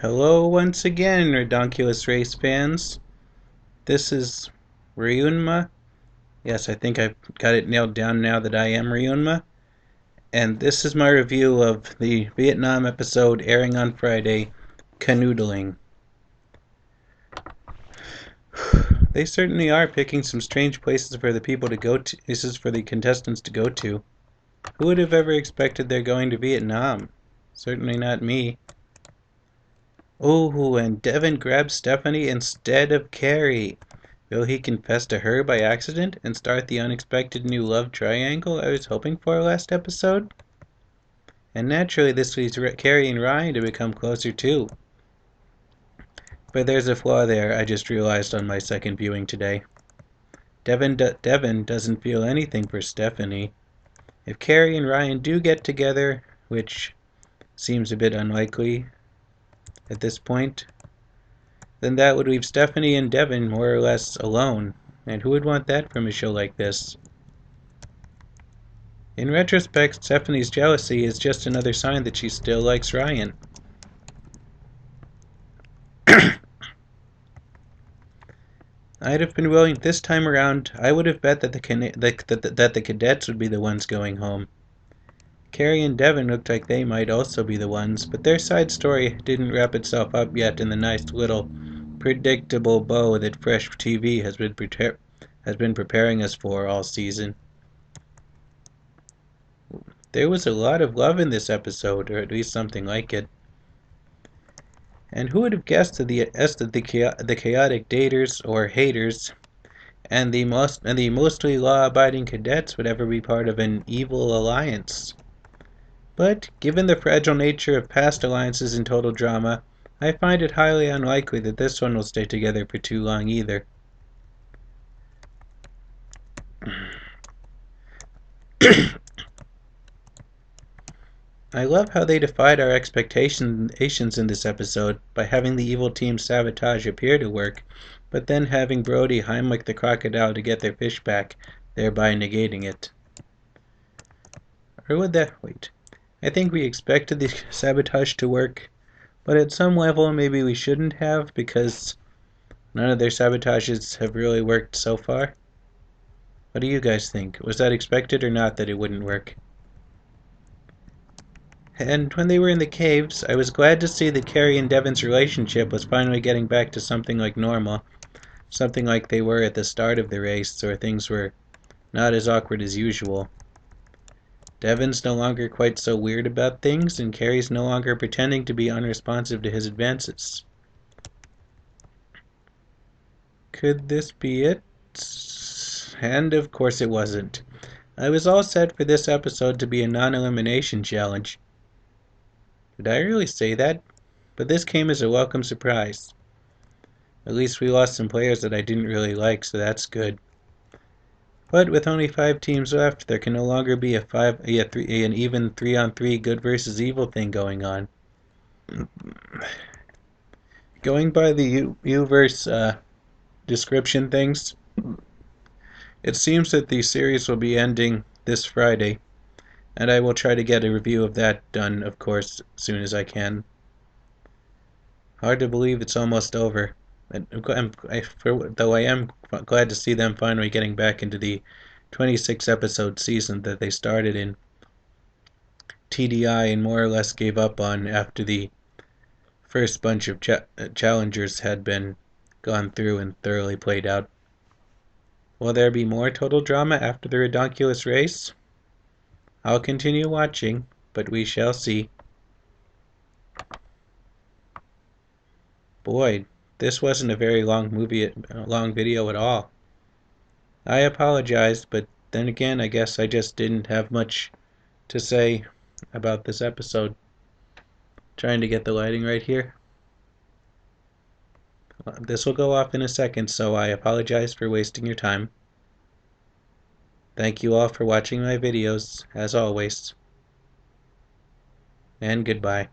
Hello once again, Redonkulous Race fans. This is Ryunma. Yes, I think I've got it nailed down now that I am Ryunma. And this is my review of the Vietnam episode airing on Friday, Ca-Noodling. They certainly are picking some strange places for the people to go to, places for the contestants to go to. Who would have ever expected they're going to Vietnam? Certainly not me. Oh, and Devin grabs Stephanie instead of Carrie. Will he confess to her by accident and start the unexpected new love triangle I was hoping for last episode? And naturally, this leads Carrie and Ryan to become closer too. But there's a flaw there I just realized on my second viewing today. Devin doesn't feel anything for Stephanie. If Carrie and Ryan do get together, which seems a bit unlikely at this point, then that would leave Stephanie and Devin more or less alone. And who would want that from a show like this? In retrospect, Stephanie's jealousy is just another sign that she still likes Ryan. I'd have been willing this time around. I would have bet that the cadets would be the ones going home. Carrie and Devin looked like they might also be the ones, but their side story didn't wrap itself up yet in the nice little predictable bow that Fresh TV has been preparing us for all season. There was a lot of love in this episode, or at least something like it. And who would have guessed that the chaotic daters or haters and the mostly law-abiding cadets would ever be part of an evil alliance? But given the fragile nature of past alliances in total drama, I find it highly unlikely that this one will stay together for too long either. I love how they defied our expectations in this episode by having the evil team's sabotage appear to work, but then having Brody Heimlich the crocodile to get their fish back, thereby negating it. Or would that... wait. I think we expected the sabotage to work, but at some level maybe we shouldn't have, because none of their sabotages have really worked so far. What do you guys think? Was that expected or not that it wouldn't work? And when they were in the caves, I was glad to see that Carrie and Devin's relationship was finally getting back to something like normal. Something like they were at the start of the race, where things were not as awkward as usual. Devin's no longer quite so weird about things, and Carrie's no longer pretending to be unresponsive to his advances. Could this be it? And of course it wasn't. I was all set for this episode to be a non-elimination challenge. Did I really say that? But this came as a welcome surprise. At least we lost some players that I didn't really like, so that's good. But with only 5 teams left, there can no longer be an even 3-on-3 good versus evil thing going on. Going by the Uverse description things, it seems that the series will be ending this Friday, and I will try to get a review of that done, of course, as soon as I can. Hard to believe it's almost over. Though I am glad to see them finally getting back into the 26-episode season that they started in TDI and more or less gave up on after the first bunch of challengers had been gone through and thoroughly played out. Will there be more total drama after the Redonkulous race? I'll continue watching, but we shall see. Boy, this wasn't a very long video at all. I apologize, but then again, I guess I just didn't have much to say about this episode. Trying to get the lighting right here. This will go off in a second, so I apologize for wasting your time. Thank you all for watching my videos, as always. And goodbye.